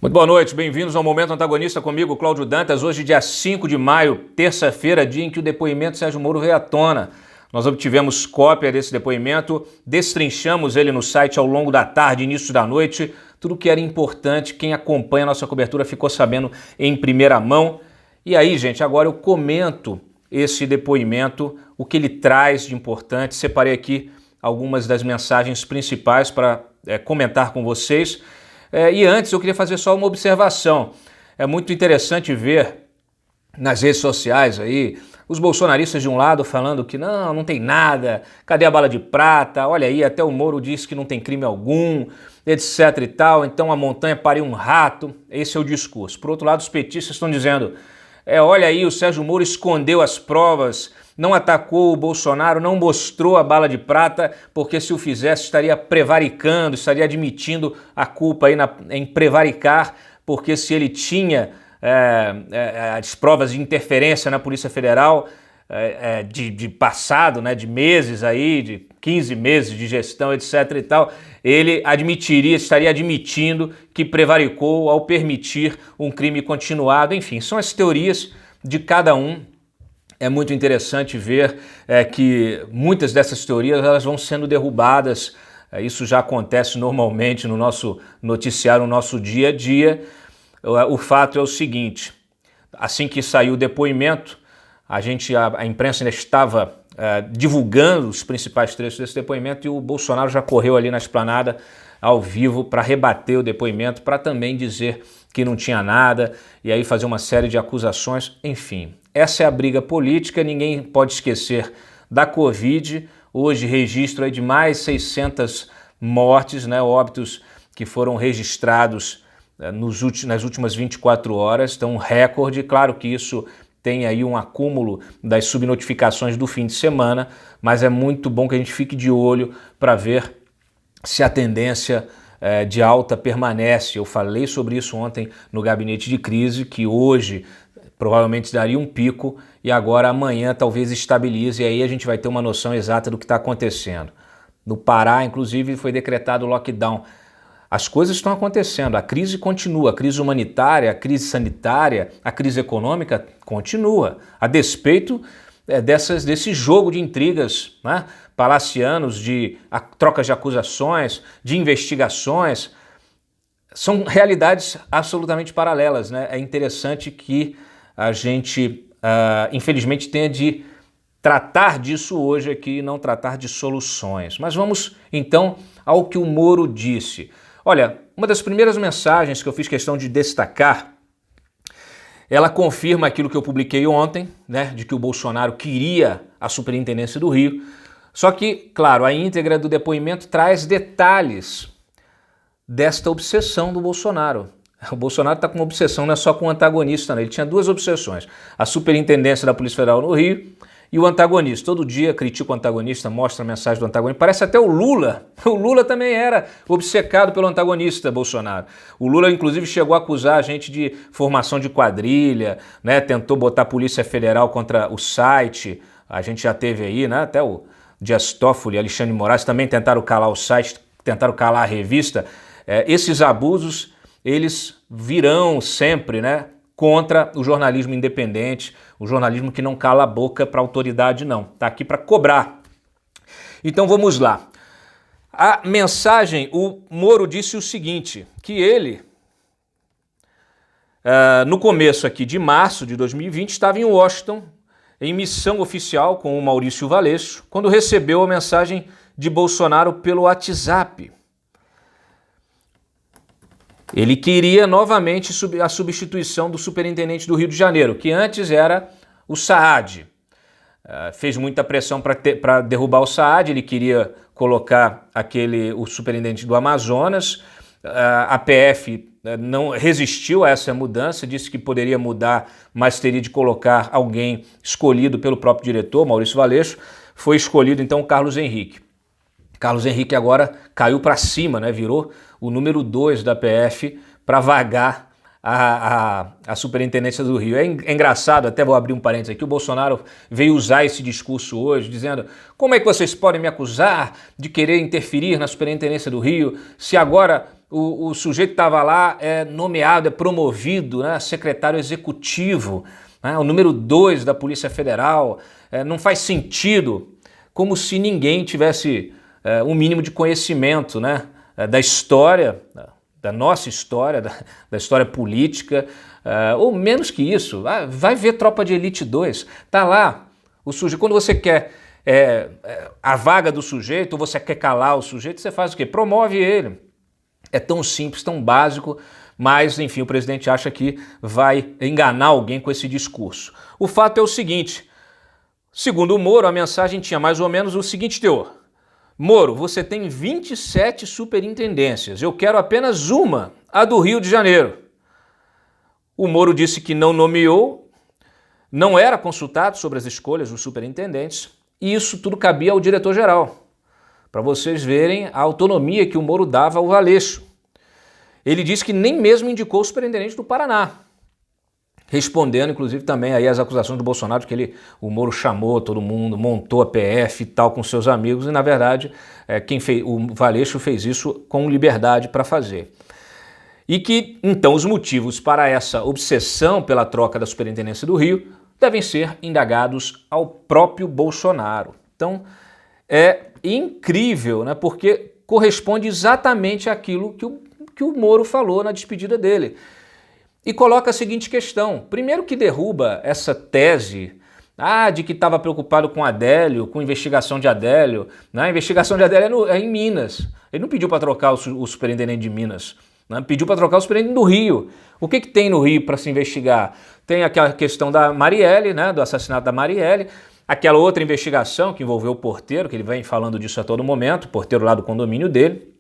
Muito boa noite, bem-vindos ao Momento Antagonista comigo, Cláudio Dantas. Hoje, dia 5 de maio, terça-feira, dia em que o depoimento de Sérgio Moro veio à tona. Nós obtivemos cópia desse depoimento, destrinchamos ele no site ao longo da tarde, início da noite. Tudo que era importante, quem acompanha a nossa cobertura ficou sabendo em primeira mão. E aí, gente, agora eu comento esse depoimento, o que ele traz de importante. Separei aqui algumas das mensagens principais para comentar com vocês. E antes eu queria fazer só uma observação. É muito interessante ver nas redes sociais aí os bolsonaristas de um lado falando que não tem nada, cadê a bala de prata? Olha aí, até o Moro disse que não tem crime algum, etc e tal, então a montanha pariu um rato. Esse é o discurso. Por outro lado, os petistas estão dizendo, olha aí, o Sérgio Moro escondeu as provas, não atacou o Bolsonaro, não mostrou a bala de prata, porque se o fizesse estaria prevaricando, estaria admitindo a culpa aí em prevaricar, porque se ele tinha as provas de interferência na Polícia Federal de passado, né, de meses aí, de 15 meses de gestão, etc e tal, ele estaria admitindo que prevaricou ao permitir um crime continuado. Enfim, são as teorias de cada um. É muito interessante ver que muitas dessas teorias elas vão sendo derrubadas. Isso já acontece normalmente no nosso noticiário, no nosso dia a dia. O fato é o seguinte, assim que saiu o depoimento, a imprensa ainda estava divulgando os principais trechos desse depoimento e o Bolsonaro já correu ali na esplanada ao vivo para rebater o depoimento, para também dizer que não tinha nada e aí fazer uma série de acusações, enfim. Essa é a briga política, ninguém pode esquecer da Covid. Hoje registro aí de mais 600 mortes, né, óbitos que foram registrados nas últimas 24 horas, então um recorde. Claro que isso tem aí um acúmulo das subnotificações do fim de semana, mas é muito bom que a gente fique de olho para ver se a tendência de alta permanece. Eu falei sobre isso ontem no gabinete de crise, que hoje provavelmente daria um pico e agora amanhã talvez estabilize e aí a gente vai ter uma noção exata do que está acontecendo. No Pará, inclusive, foi decretado lockdown. As coisas estão acontecendo, a crise continua, a crise humanitária, a crise sanitária, a crise econômica continua, a despeito desse jogo de intrigas, né, palacianos, de trocas de acusações, de investigações. São realidades absolutamente paralelas, né? É interessante que a gente, infelizmente, tenha de tratar disso hoje aqui e não tratar de soluções. Mas vamos, então, ao que o Moro disse. Olha, uma das primeiras mensagens que eu fiz questão de destacar, ela confirma aquilo que eu publiquei ontem, né, de que o Bolsonaro queria a Superintendência do Rio. Só que, claro, a íntegra do depoimento traz detalhes desta obsessão do Bolsonaro. O Bolsonaro está com uma obsessão, não é só com o antagonista, né? Ele tinha duas obsessões, a Superintendência da Polícia Federal no Rio e o antagonista. Todo dia critica o antagonista, mostra a mensagem do antagonista. Parece até o Lula. O Lula também era obcecado pelo antagonista Bolsonaro. O Lula, inclusive, chegou a acusar a gente de formação de quadrilha, né? Tentou botar a Polícia Federal contra o site. A gente já teve aí, né? Até o Dias Toffoli e Alexandre de Moraes também tentaram calar o site, tentaram calar a revista. Esses abusos, eles virão sempre, né, contra o jornalismo independente, o jornalismo que não cala a boca para a autoridade, não. Está aqui para cobrar. Então vamos lá. A mensagem, o Moro disse o seguinte, que ele, no começo aqui de março de 2020, estava em Washington, em missão oficial com o Maurício Valeixo, quando recebeu a mensagem de Bolsonaro pelo WhatsApp. Ele queria novamente a substituição do superintendente do Rio de Janeiro, que antes era o Saad. Fez muita pressão para derrubar o Saad, ele queria colocar o superintendente do Amazonas. A PF não resistiu a essa mudança, disse que poderia mudar, mas teria de colocar alguém escolhido pelo próprio diretor, Maurício Valeixo. Foi escolhido então o Carlos Henrique. Carlos Henrique agora caiu para cima, né? Virou o número 2 da PF para vagar a superintendência do Rio. É engraçado, até vou abrir um parênteses aqui, o Bolsonaro veio usar esse discurso hoje, dizendo como é que vocês podem me acusar de querer interferir na superintendência do Rio, se agora o sujeito estava lá, é nomeado, é promovido, né, secretário executivo, né, o número 2 da Polícia Federal, não faz sentido, como se ninguém tivesse um mínimo de conhecimento, né, da história, da nossa história, da história política, ou menos que isso. Vai ver Tropa de Elite 2, tá lá, o sujeito, quando você quer a vaga do sujeito, ou você quer calar o sujeito, você faz o quê? Promove ele. É tão simples, tão básico, mas, enfim, o presidente acha que vai enganar alguém com esse discurso. O fato é o seguinte, segundo o Moro, a mensagem tinha mais ou menos o seguinte teor: Moro, você tem 27 superintendências, eu quero apenas uma, a do Rio de Janeiro. O Moro disse que não nomeou, não era consultado sobre as escolhas dos superintendentes, e isso tudo cabia ao diretor-geral, para vocês verem a autonomia que o Moro dava ao Valeixo. Ele disse que nem mesmo indicou o superintendente do Paraná, respondendo, inclusive, também aí às acusações do Bolsonaro, que o Moro chamou todo mundo, montou a PF e tal com seus amigos, e na verdade o Valeixo fez isso com liberdade para fazer. E que, então, os motivos para essa obsessão pela troca da superintendência do Rio devem ser indagados ao próprio Bolsonaro. Então, é incrível, né? Porque corresponde exatamente àquilo que o Moro falou na despedida dele. E coloca a seguinte questão: primeiro, que derruba essa tese de que estava preocupado com Adélio, com investigação de Adélio. Né? A investigação de Adélio é em Minas. Ele não pediu para trocar o superintendente de Minas, né? Pediu para trocar o superintendente do Rio. O que tem no Rio para se investigar? Tem aquela questão da Marielle, né? Do assassinato da Marielle. Aquela outra investigação que envolveu o porteiro, que ele vem falando disso a todo momento, o porteiro lá do condomínio dele.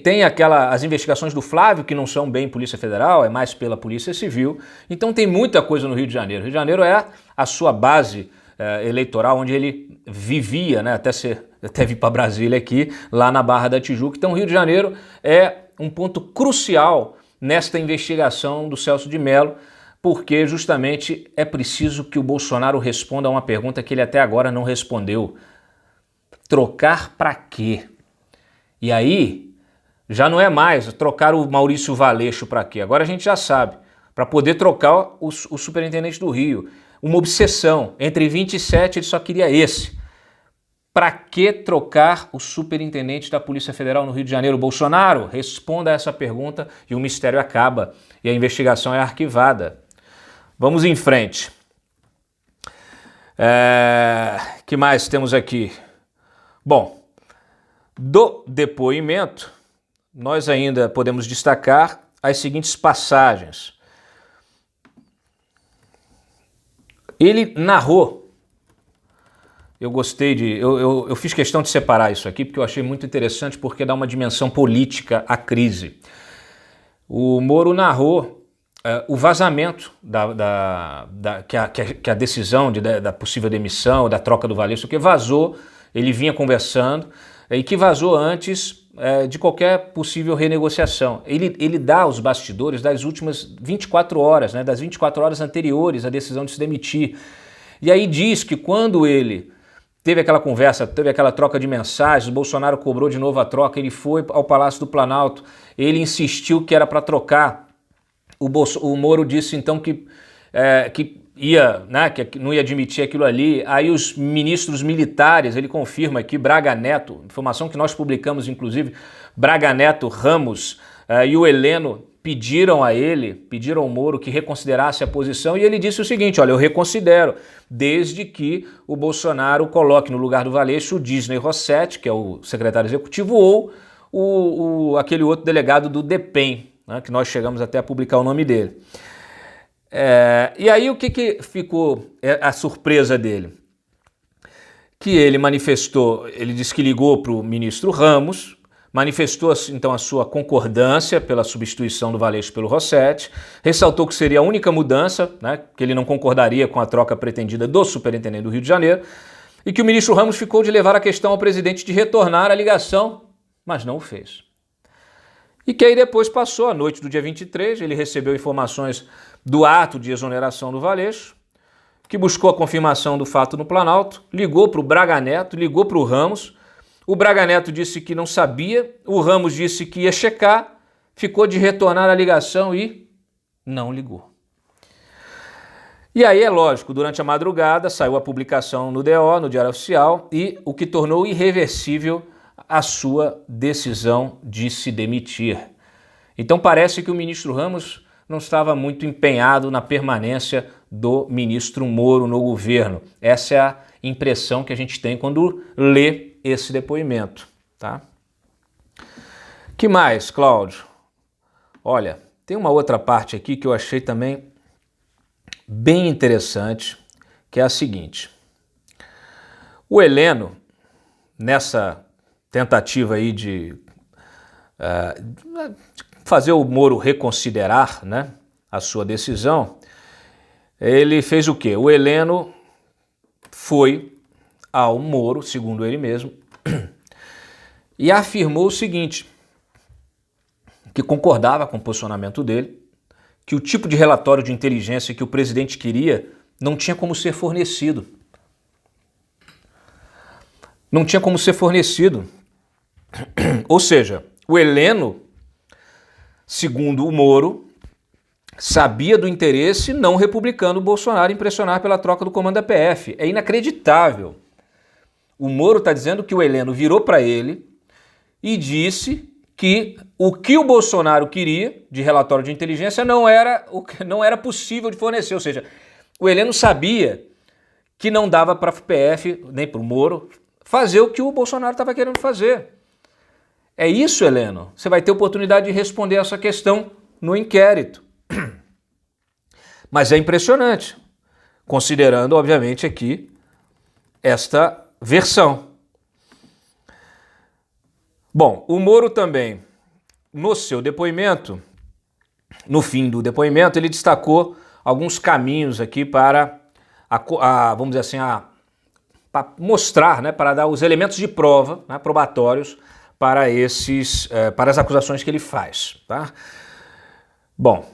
Tem as investigações do Flávio, que não são bem Polícia Federal, é mais pela Polícia Civil. Então tem muita coisa no Rio de Janeiro. O Rio de Janeiro é a sua base eleitoral, onde ele vivia, né, até vir para Brasília aqui, lá na Barra da Tijuca. Então o Rio de Janeiro é um ponto crucial nesta investigação do Celso de Mello, porque justamente é preciso que o Bolsonaro responda a uma pergunta que ele até agora não respondeu. Trocar para quê? E aí, já não é mais trocar o Maurício Valeixo para quê? Agora a gente já sabe, para poder trocar o superintendente do Rio. Uma obsessão, entre 27 ele só queria esse. Para que trocar o superintendente da Polícia Federal no Rio de Janeiro? Bolsonaro, responda a essa pergunta e o mistério acaba e a investigação é arquivada. Vamos em frente. Que mais temos aqui? Bom, do depoimento, nós ainda podemos destacar as seguintes passagens. Ele narrou, eu fiz questão de separar isso aqui porque eu achei muito interessante, porque dá uma dimensão política à crise. O Moro narrou o vazamento que a decisão da possível demissão, da troca do Valeixo, que vazou, ele vinha conversando, e que vazou antes de qualquer possível renegociação. Ele dá os bastidores das últimas 24 horas, né, das 24 horas anteriores à decisão de se demitir. E aí diz que quando ele teve aquela conversa, teve aquela troca de mensagens, o Bolsonaro cobrou de novo a troca, ele foi ao Palácio do Planalto, ele insistiu que era para trocar. O Moro disse então que não ia admitir aquilo ali. Aí os ministros militares, ele confirma aqui, Braga Neto, informação que nós publicamos inclusive, Braga Neto, Ramos e o Heleno pediram ao Moro que reconsiderasse a posição, e ele disse o seguinte: olha, eu reconsidero, desde que o Bolsonaro coloque no lugar do Valeixo o Disney Rossetti, que é o secretário executivo, ou aquele outro delegado do DEPEN, né, que nós chegamos até a publicar o nome dele. E aí o que ficou a surpresa dele? Que ele disse que ligou para o ministro Ramos, manifestou então a sua concordância pela substituição do Valeixo pelo Rossetti, ressaltou que seria a única mudança, né, que ele não concordaria com a troca pretendida do superintendente do Rio de Janeiro, e que o ministro Ramos ficou de levar a questão ao presidente de retornar a ligação, mas não o fez. E que aí depois passou a noite do dia 23, ele recebeu informações do ato de exoneração do Valeixo, que buscou a confirmação do fato no Planalto, ligou para o Braga Neto, ligou para o Ramos O Braga Neto disse que não sabia, o Ramos disse que ia checar, ficou de retornar a ligação e não ligou. E aí é lógico, durante a madrugada saiu a publicação no DO, no Diário Oficial, e o que tornou irreversível a sua decisão de se demitir. Então parece que o ministro Ramos não estava muito empenhado na permanência do ministro Moro no governo. Essa é a impressão que a gente tem quando lê esse depoimento, tá? Que mais, Cláudio? Olha, tem uma outra parte aqui que eu achei também bem interessante, que é a seguinte. O Heleno, nessa tentativa aí de fazer o Moro reconsiderar, né, a sua decisão, ele fez o quê? O Heleno foi ao Moro, segundo ele mesmo, e afirmou o seguinte, que concordava com o posicionamento dele, que o tipo de relatório de inteligência que o presidente queria não tinha como ser fornecido. Não tinha como ser fornecido. Ou seja, o Heleno, segundo o Moro, sabia do interesse não republicano do Bolsonaro em pressionar pela troca do comando da PF. É inacreditável. O Moro está dizendo que o Heleno virou para ele e disse que o Bolsonaro queria de relatório de inteligência não era possível de fornecer. Ou seja, o Heleno sabia que não dava para a PF, nem para o Moro, fazer o que o Bolsonaro estava querendo fazer. É isso, Heleno. Você vai ter oportunidade de responder essa questão no inquérito. Mas é impressionante, considerando, obviamente, aqui esta versão. Bom, o Moro também, no seu depoimento, no fim do depoimento, ele destacou alguns caminhos aqui para, vamos dizer assim, para mostrar, né, para dar os elementos de prova, né, probatórios para para as acusações que ele faz, tá? Bom,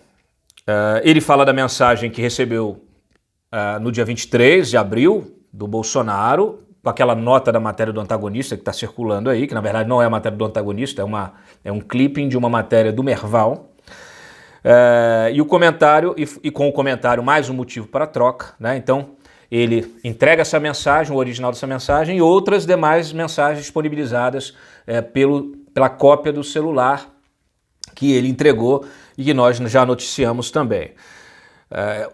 ele fala da mensagem que recebeu no dia 23 de abril do Bolsonaro, com aquela nota da matéria do antagonista que está circulando aí, que na verdade não é a matéria do antagonista, é um clipping de uma matéria do Merval, e o comentário, e com o comentário mais um motivo para a troca, né? Então ele entrega essa mensagem, o original dessa mensagem, e outras demais mensagens disponibilizadas pela cópia do celular que ele entregou e que nós já noticiamos também.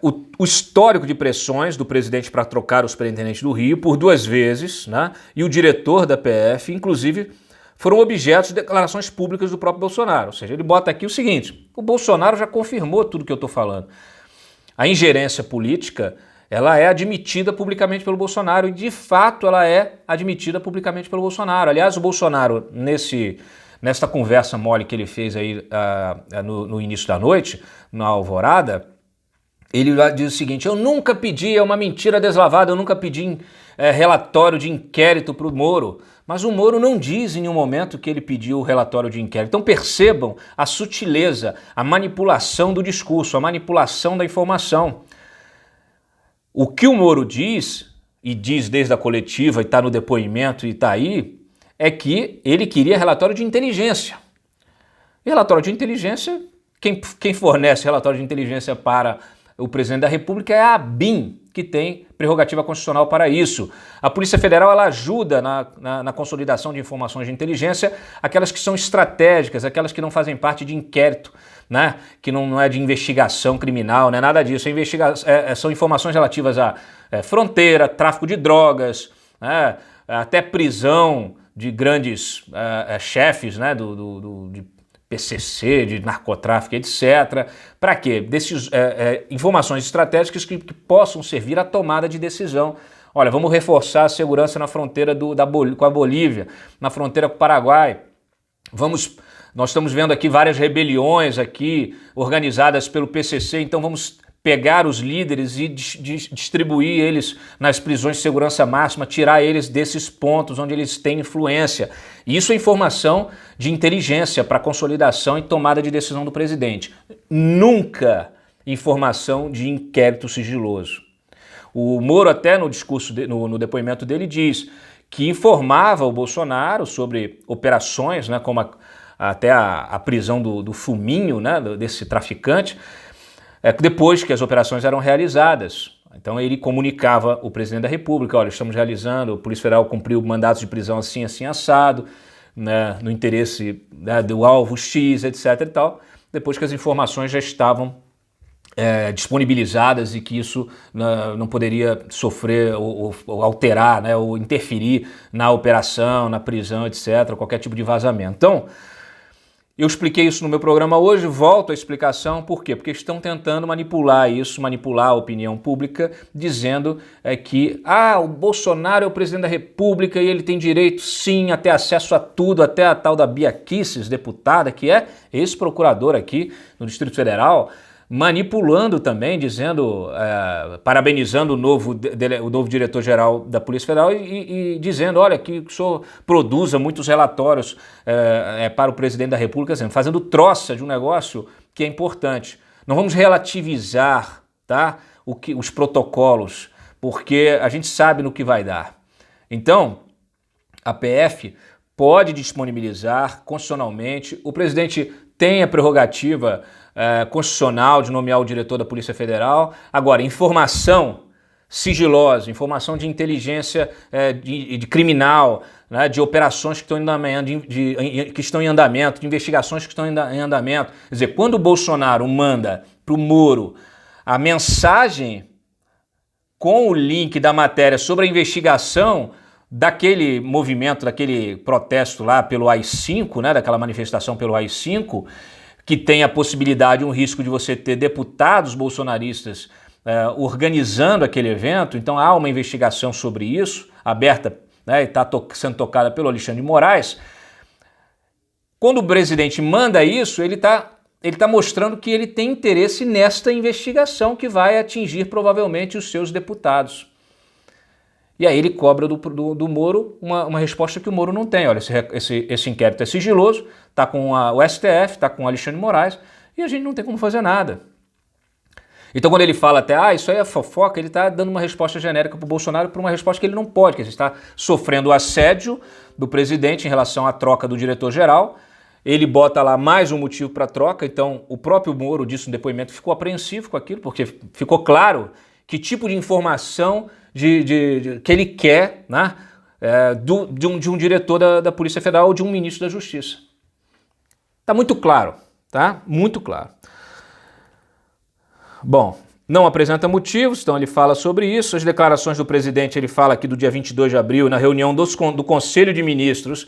O histórico de pressões do presidente para trocar o superintendente do Rio por 2 vezes, né, e o diretor da PF, inclusive, foram objetos de declarações públicas do próprio Bolsonaro. Ou seja, ele bota aqui o seguinte, o Bolsonaro já confirmou tudo que eu estou falando. A ingerência política, ela é admitida publicamente pelo Bolsonaro e, de fato, ela é admitida publicamente pelo Bolsonaro. Aliás, o Bolsonaro, nesta conversa mole que ele fez aí no início da noite, na Alvorada, ele diz o seguinte, eu nunca pedi, é uma mentira deslavada, eu nunca pedi relatório de inquérito para o Moro, mas o Moro não diz em nenhum momento que ele pediu o relatório de inquérito. Então percebam a sutileza, a manipulação do discurso, a manipulação da informação. O que o Moro diz, e diz desde a coletiva, e está no depoimento e está aí, é que ele queria relatório de inteligência. E relatório de inteligência, quem fornece relatório de inteligência para o presidente da República é a ABIN, que tem prerrogativa constitucional para isso. A Polícia Federal ela ajuda na consolidação de informações de inteligência, aquelas que são estratégicas, aquelas que não fazem parte de inquérito, né? Que não é de investigação criminal, não é nada disso. São informações relativas a fronteira, tráfico de drogas, né? Até prisão de grandes chefes, né? de PCC, de narcotráfico, etc. Para quê? Informações estratégicas que possam servir à tomada de decisão. Olha, vamos reforçar a segurança na fronteira com a Bolívia, na fronteira com o Paraguai. Nós estamos vendo aqui várias rebeliões aqui organizadas pelo PCC, então vamos pegar os líderes e distribuir eles nas prisões de segurança máxima, tirar eles desses pontos onde eles têm influência. Isso é informação de inteligência para consolidação e tomada de decisão do presidente. Nunca informação de inquérito sigiloso. O Moro até no discurso, no depoimento dele diz que informava o Bolsonaro sobre operações, né, como até a prisão do Fuminho, né, desse traficante, depois que as operações eram realizadas. Então ele comunicava o presidente da República, olha, estamos realizando, a Polícia Federal cumpriu mandatos de prisão assim, assim, assado, né, no interesse, né, do alvo X, etc. e tal, depois que as informações já estavam disponibilizadas e que isso não poderia sofrer ou alterar, né, ou interferir na operação, na prisão, etc., qualquer tipo de vazamento. Então, eu expliquei isso no meu programa hoje, volto à explicação, por quê? Porque estão tentando manipular isso, manipular a opinião pública, dizendo que o Bolsonaro é o presidente da República e ele tem direito sim a ter acesso a tudo, até a tal da Bia Kicis, deputada, que é ex-procurador aqui no Distrito Federal, manipulando também, dizendo, parabenizando o novo diretor-geral da Polícia Federal e dizendo, olha, que o senhor produza muitos relatórios para o presidente da República, assim, fazendo troça de um negócio que é importante. Não vamos relativizar, tá, os protocolos, porque a gente sabe no que vai dar. Então, a PF pode disponibilizar constitucionalmente, o presidente tem a prerrogativa constitucional de nomear o diretor da Polícia Federal. Agora, informação sigilosa, informação de inteligência de criminal, né, de operações que estão em andamento, de investigações que estão em andamento. Quer dizer, quando o Bolsonaro manda para o Moro a mensagem com o link da matéria sobre a investigação daquele movimento, daquele protesto lá pelo AI-5, né, daquela manifestação pelo AI-5, que tem a possibilidade, um risco de você ter deputados bolsonaristas organizando aquele evento, então há uma investigação sobre isso, aberta, né, e está sendo tocada pelo Alexandre de Moraes. Quando o presidente manda isso, ele tá mostrando que ele tem interesse nesta investigação que vai atingir provavelmente os seus deputados. E aí ele cobra do Moro uma resposta que o Moro não tem. Olha, esse inquérito é sigiloso, está com o STF, está com o Alexandre de Moraes, e a gente não tem como fazer nada. Então quando ele fala até, isso aí é fofoca, ele está dando uma resposta genérica para o Bolsonaro por uma resposta que ele não pode, que ele está sofrendo o assédio do presidente em relação à troca do diretor-geral. Ele bota lá mais um motivo para a troca, então o próprio Moro disse no depoimento, ficou apreensivo com aquilo, porque ficou claro que tipo de informação que ele quer, né, de um diretor da Polícia Federal ou de um ministro da Justiça. Está muito claro, tá? Muito claro. Bom, não apresenta motivos, então ele fala sobre isso. As declarações do presidente, ele fala aqui do dia 22 de abril, na reunião do Conselho de Ministros,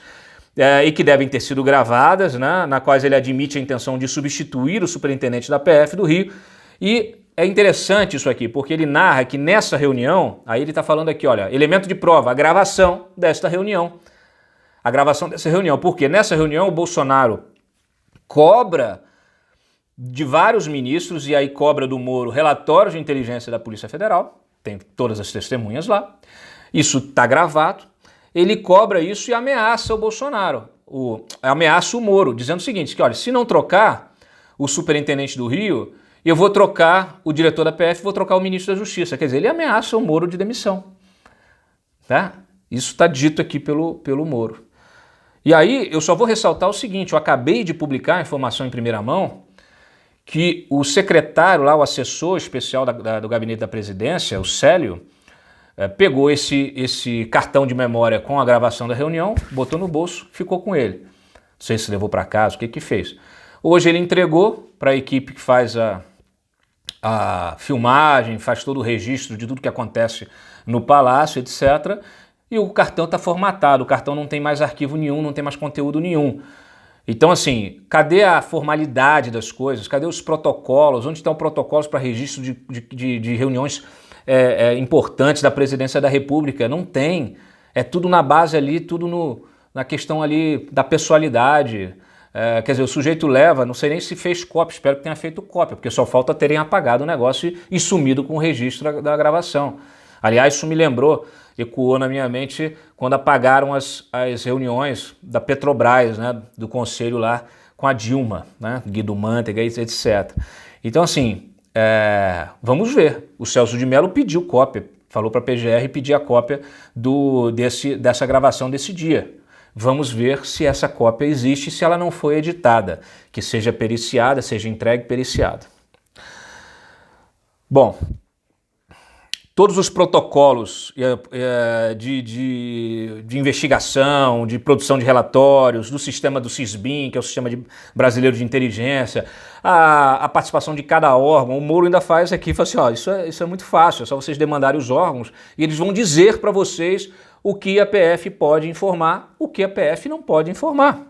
e que devem ter sido gravadas, né, na quais ele admite a intenção de substituir o superintendente da PF do Rio. E é interessante isso aqui, porque ele narra que nessa reunião, aí ele está falando aqui, olha, elemento de prova, a gravação desta reunião. A gravação dessa reunião, porque nessa reunião o Bolsonaro cobra de vários ministros, e aí cobra do Moro relatórios de inteligência da Polícia Federal, tem todas as testemunhas lá, isso está gravado, ele cobra isso e ameaça o Bolsonaro, ameaça o Moro, dizendo o seguinte, que olha, se não trocar o superintendente do Rio, eu vou trocar o diretor da PF, vou trocar o ministro da Justiça. Quer dizer, ele ameaça o Moro de demissão. Tá? Isso está dito aqui pelo Moro. E aí, eu só vou ressaltar o seguinte, eu acabei de publicar a informação em primeira mão que o secretário lá, o assessor especial do gabinete da presidência, o Célio, pegou esse cartão de memória com a gravação da reunião, botou no bolso, ficou com ele. Não sei se levou para casa, o que fez. Hoje ele entregou para a equipe que faz a filmagem, faz todo o registro de tudo que acontece no palácio, etc. E o cartão está formatado, o cartão não tem mais arquivo nenhum, não tem mais conteúdo nenhum. Então, assim, cadê a formalidade das coisas? Cadê os protocolos? Onde estão os protocolos para registro de reuniões importantes da presidência da República? Não tem. É tudo na base ali, tudo na questão ali da pessoalidade. Quer dizer, o sujeito leva, não sei nem se fez cópia, espero que tenha feito cópia, porque só falta terem apagado o negócio e sumido com o registro da gravação. Aliás, isso me lembrou, ecoou na minha mente quando apagaram as reuniões da Petrobras, né, do conselho lá com a Dilma, né, Guido Mantega, etc. Então, assim, vamos ver. O Celso de Mello pediu cópia, falou para a PGR pedir a cópia dessa gravação desse dia. Vamos ver se essa cópia existe e se ela não foi editada, que seja periciada, seja entregue periciada. Bom, todos os protocolos de investigação, de produção de relatórios, do sistema do SISBIN, que é o Sistema Brasileiro de Inteligência, a participação de cada órgão, o Moro ainda faz aqui, fala assim, ó, isso é muito fácil, é só vocês demandarem os órgãos e eles vão dizer para vocês o que a PF pode informar, o que a PF não pode informar.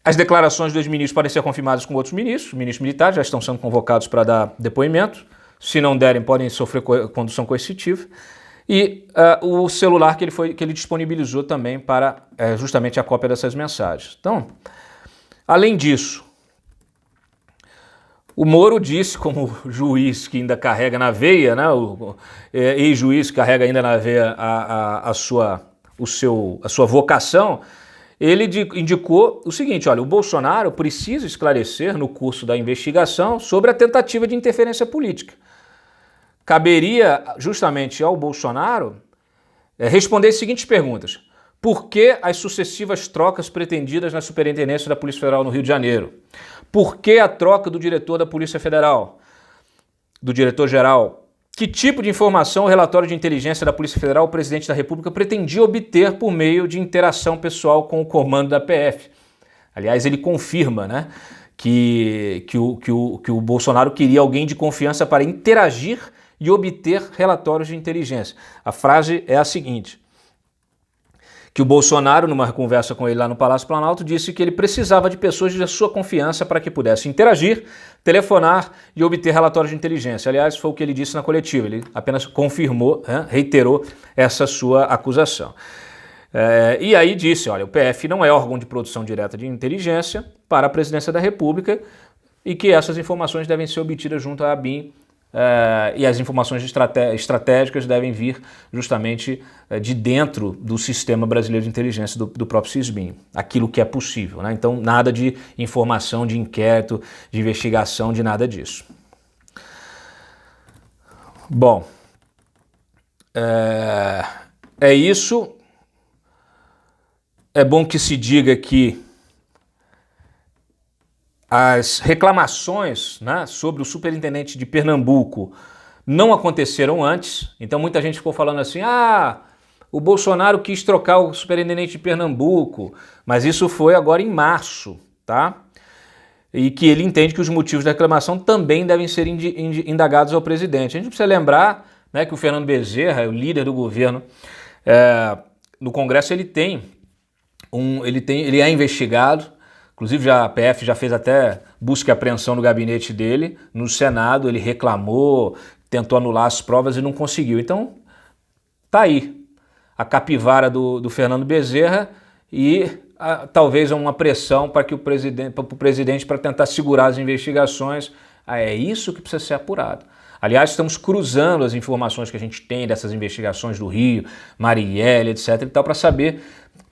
As declarações dos ministros podem ser confirmadas com outros ministros militares já estão sendo convocados para dar depoimento. Se não derem, podem sofrer condução coercitiva. E o celular que ele disponibilizou também para justamente a cópia dessas mensagens. Então, além disso, o Moro disse, como juiz que ainda carrega na veia, né, o ex-juiz que carrega ainda na veia a sua vocação, ele indicou o seguinte, olha, o Bolsonaro precisa esclarecer no curso da investigação sobre a tentativa de interferência política. Caberia justamente ao Bolsonaro responder as seguintes perguntas. Por que as sucessivas trocas pretendidas na Superintendência da Polícia Federal no Rio de Janeiro? Por que a troca do diretor da Polícia Federal, do diretor-geral? Que tipo de informação o relatório de inteligência da Polícia Federal o presidente da República pretendia obter por meio de interação pessoal com o comando da PF? Aliás, ele confirma, né, que o Bolsonaro queria alguém de confiança para interagir e obter relatórios de inteligência. A frase é a seguinte, que o Bolsonaro, numa conversa com ele lá no Palácio Planalto, disse que ele precisava de pessoas de sua confiança para que pudesse interagir, telefonar e obter relatórios de inteligência. Aliás, foi o que ele disse na coletiva, ele apenas confirmou, reiterou essa sua acusação. E aí disse, olha, o PF não é órgão de produção direta de inteligência para a presidência da República e que essas informações devem ser obtidas junto à ABIN e as informações estratégicas devem vir justamente de dentro do sistema brasileiro de inteligência do próprio SISBIN, aquilo que é possível, né? Então nada de informação, de inquérito, de investigação, de nada disso. Bom, é isso. É bom que se diga que as reclamações, né, sobre o superintendente de Pernambuco não aconteceram antes, então muita gente ficou falando assim, o Bolsonaro quis trocar o superintendente de Pernambuco, mas isso foi agora em março, tá? E que ele entende que os motivos da reclamação também devem ser indagados ao presidente. A gente precisa lembrar, né, que o Fernando Bezerra, o líder do governo, no Congresso ele é investigado. Inclusive a PF já fez até busca e apreensão no gabinete dele, no Senado ele reclamou, tentou anular as provas e não conseguiu. Então, tá aí a capivara do Fernando Bezerra e talvez uma pressão para o presidente para tentar segurar as investigações. É isso que precisa ser apurado. Aliás, estamos cruzando as informações que a gente tem dessas investigações do Rio, Marielle, etc. e tal, para saber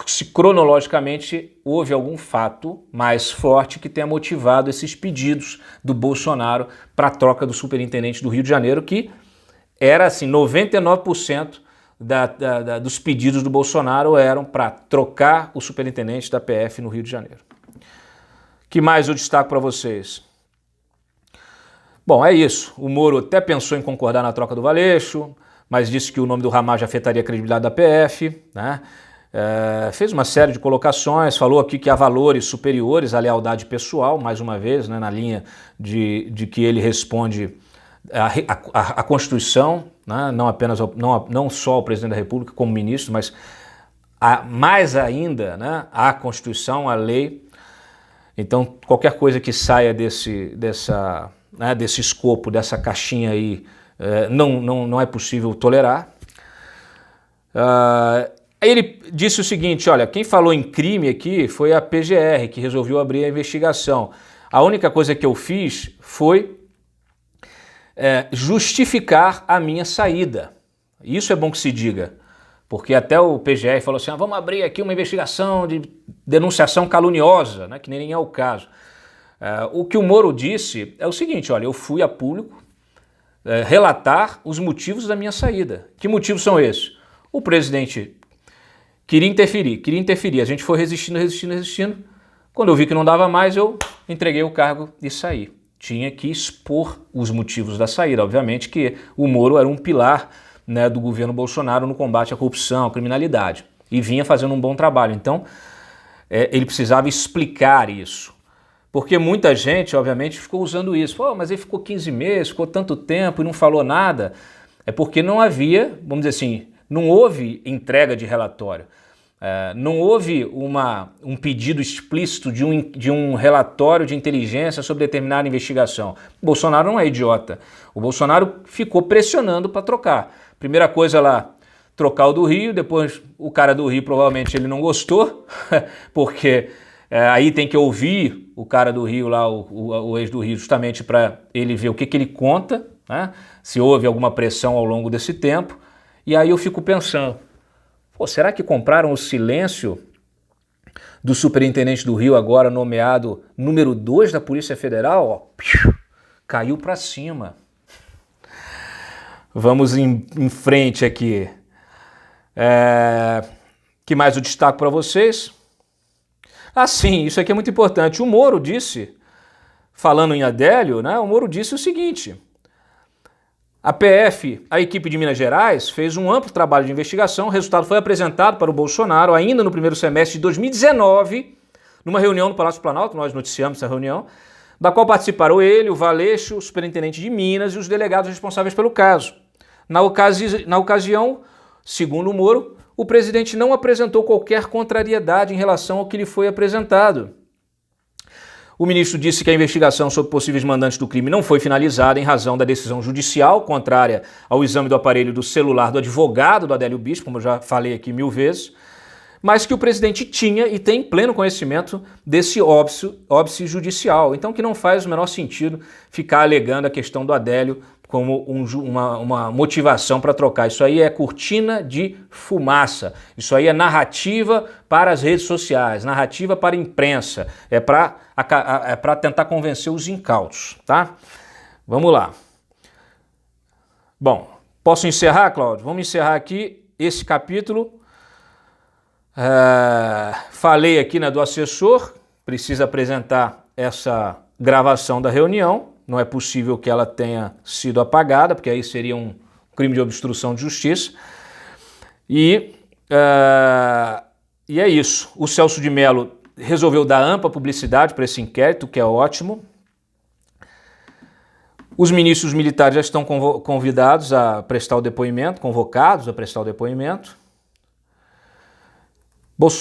se cronologicamente houve algum fato mais forte que tenha motivado esses pedidos do Bolsonaro para a troca do superintendente do Rio de Janeiro, que era assim, 99% dos pedidos do Bolsonaro eram para trocar o superintendente da PF no Rio de Janeiro. Que mais eu destaco para vocês? Bom, é isso. O Moro até pensou em concordar na troca do Valeixo, mas disse que o nome do Ramagem afetaria a credibilidade da PF, né? Fez uma série de colocações, falou aqui que há valores superiores à lealdade pessoal, mais uma vez, né, na linha de que ele responde à Constituição, né, não só ao presidente da República como ministro, mas mais ainda, né, à Constituição, à lei. Então, qualquer coisa que saia desse escopo, dessa caixinha aí, não é possível tolerar. Aí ele disse o seguinte, olha, quem falou em crime aqui foi a PGR, que resolveu abrir a investigação. A única coisa que eu fiz foi justificar a minha saída. Isso é bom que se diga, porque até o PGR falou assim, vamos abrir aqui uma investigação de denunciação caluniosa, né, que nem é o caso. O que o Moro disse é o seguinte, olha, eu fui a público, relatar os motivos da minha saída. Que motivos são esses? O presidente queria interferir. A gente foi resistindo. Quando eu vi que não dava mais, eu entreguei o cargo e saí. Tinha que expor os motivos da saída. Obviamente que o Moro era um pilar, né, do governo Bolsonaro no combate à corrupção, à criminalidade. E vinha fazendo um bom trabalho. Então, ele precisava explicar isso. Porque muita gente, obviamente, ficou usando isso. Pô, mas ele ficou 15 meses, ficou tanto tempo e não falou nada. É porque não havia, vamos dizer assim, não houve entrega de relatório. Não houve um pedido explícito de um relatório de inteligência sobre determinada investigação. O Bolsonaro não é idiota. O Bolsonaro ficou pressionando para trocar. Primeira coisa lá, trocar o do Rio, depois o cara do Rio provavelmente ele não gostou, porque aí tem que ouvir o cara do Rio lá, o ex do Rio, justamente para ele ver o que ele conta, né? Se houve alguma pressão ao longo desse tempo. E aí eu fico pensando, pô, será que compraram o silêncio do superintendente do Rio, agora nomeado número 2 da Polícia Federal? Ó, caiu para cima. Vamos em frente aqui. Que mais eu destaco para vocês? Sim, isso aqui é muito importante. O Moro disse, falando em Adélio, né, o Moro disse o seguinte: a PF, a equipe de Minas Gerais, fez um amplo trabalho de investigação. O resultado foi apresentado para o Bolsonaro ainda no primeiro semestre de 2019, numa reunião no Palácio Planalto. Nós noticiamos essa reunião, da qual participaram ele, o Valeixo, o superintendente de Minas e os delegados responsáveis pelo caso. Na ocasião, segundo o Moro, o presidente não apresentou qualquer contrariedade em relação ao que lhe foi apresentado. O ministro disse que a investigação sobre possíveis mandantes do crime não foi finalizada em razão da decisão judicial contrária ao exame do aparelho do celular do advogado do Adélio Bispo, como eu já falei aqui 1000 vezes, mas que o presidente tinha e tem pleno conhecimento desse óbice judicial. Então que não faz o menor sentido ficar alegando a questão do Adélio como uma motivação para trocar. Isso aí é cortina de fumaça. Isso aí é narrativa para as redes sociais, narrativa para a imprensa. É para tentar convencer os incautos, tá? Vamos lá. Bom, posso encerrar, Cláudio? Vamos encerrar aqui esse capítulo. Falei aqui, né, do assessor, precisa apresentar essa gravação da reunião. Não é possível que ela tenha sido apagada, porque aí seria um crime de obstrução de justiça. E é isso. O Celso de Mello resolveu dar ampla publicidade para esse inquérito, que é ótimo. Os ministros militares já estão convidados a prestar o depoimento, convocados a prestar o depoimento.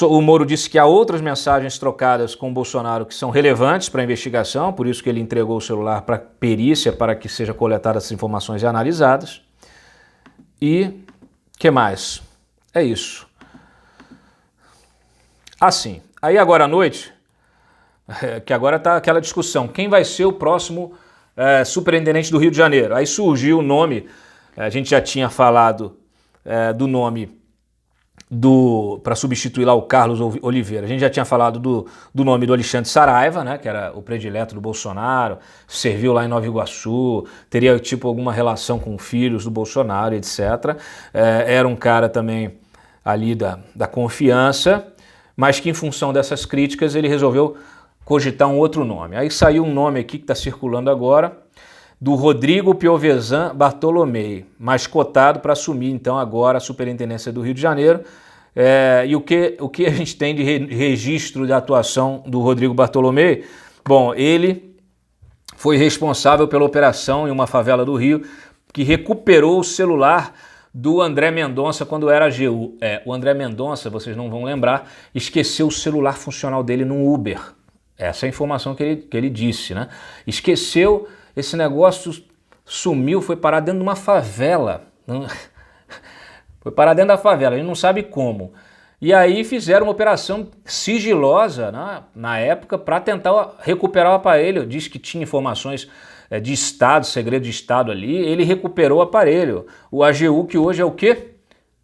O Moro disse que há outras mensagens trocadas com o Bolsonaro que são relevantes para a investigação, por isso que ele entregou o celular para perícia, para que sejam coletadas essas informações e analisadas. E que mais? É isso. Assim, aí agora à noite, que agora está aquela discussão, quem vai ser o próximo superintendente do Rio de Janeiro? Aí surgiu o nome, a gente já tinha falado do nome para substituir lá o Carlos Oliveira. A gente já tinha falado do nome do Alexandre Saraiva, né, que era o predileto do Bolsonaro, serviu lá em Nova Iguaçu, teria tipo alguma relação com filhos do Bolsonaro, etc. Era um cara também ali da confiança, mas que em função dessas críticas ele resolveu cogitar um outro nome. Aí saiu um nome aqui que está circulando agora, do Rodrigo Piovesan Bartolomei, mais cotado para assumir então agora a superintendência do Rio de Janeiro. E o que a gente tem de registro da atuação do Rodrigo Bartolomei? Bom, ele foi responsável pela operação em uma favela do Rio que recuperou o celular do André Mendonça quando era AGU. O André Mendonça, vocês não vão lembrar, esqueceu o celular funcional dele no Uber. Essa é a informação que ele disse, né? Esqueceu. Esse negócio sumiu, foi parar dentro de uma favela. Foi parar dentro da favela, a gente não sabe como. E aí fizeram uma operação sigilosa, né, na época para tentar recuperar o aparelho. Diz que tinha informações de Estado, segredo de Estado ali. Ele recuperou o aparelho. O AGU, que hoje é o quê?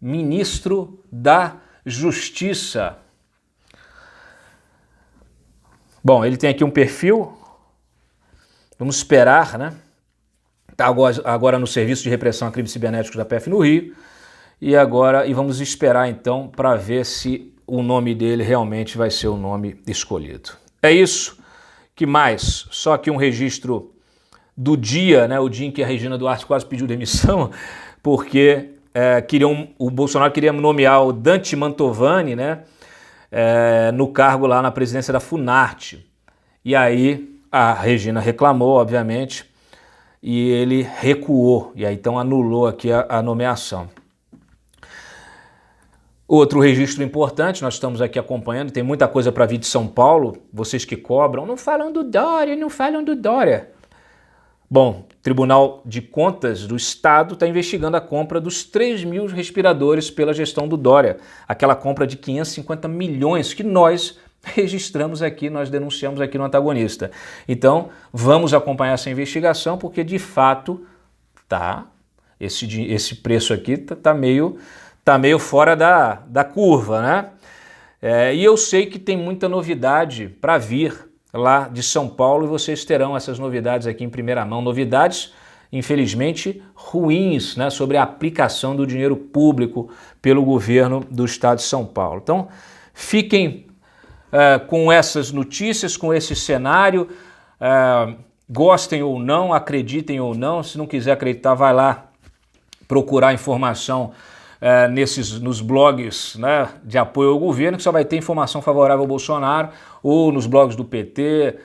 Ministro da Justiça. Bom, ele tem aqui um perfil. Vamos esperar, né, está agora no Serviço de Repressão a Crimes Cibernéticos da PF no Rio, e vamos esperar então para ver se o nome dele realmente vai ser o nome escolhido. É isso. Que mais? Só aqui um registro do dia, né? O dia em que a Regina Duarte quase pediu demissão, porque o Bolsonaro queria nomear o Dante Mantovani, né? No cargo lá na presidência da Funarte. E aí a Regina reclamou, obviamente, e ele recuou, e aí então anulou aqui a nomeação. Outro registro importante, nós estamos aqui acompanhando, tem muita coisa para vir de São Paulo, vocês que cobram, não falam do Dória, não falam do Dória. Bom, o Tribunal de Contas do Estado está investigando a compra dos 3.000 respiradores pela gestão do Dória, aquela compra de 550 milhões que nós registramos aqui, nós denunciamos aqui no Antagonista. Então, vamos acompanhar essa investigação, porque de fato, esse preço aqui está meio fora da curva, né? E eu sei que tem muita novidade para vir lá de São Paulo e vocês terão essas novidades aqui em primeira mão. Novidades, infelizmente, ruins, né? Sobre a aplicação do dinheiro público pelo governo do estado de São Paulo. Então, fiquem com essas notícias, com esse cenário, gostem ou não, acreditem ou não, se não quiser acreditar, vai lá procurar informação nos blogs, né, de apoio ao governo, que só vai ter informação favorável ao Bolsonaro, ou nos blogs do PT,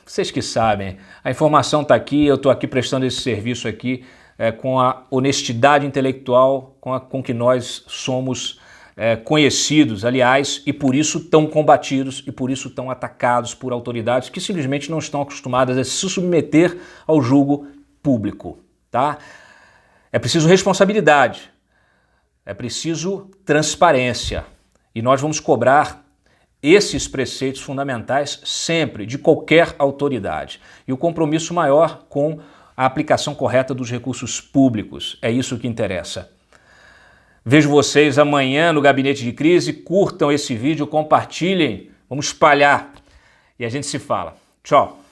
vocês que sabem, a informação está aqui, eu estou aqui prestando esse serviço aqui com a honestidade intelectual com que nós somos conhecidos, aliás, e por isso tão combatidos e por isso tão atacados por autoridades que simplesmente não estão acostumadas a se submeter ao julgo público, tá? É preciso responsabilidade, é preciso transparência e nós vamos cobrar esses preceitos fundamentais sempre, de qualquer autoridade. E o compromisso maior com a aplicação correta dos recursos públicos, é isso que interessa. Vejo vocês amanhã no Gabinete de Crise, curtam esse vídeo, compartilhem, vamos espalhar e a gente se fala. Tchau!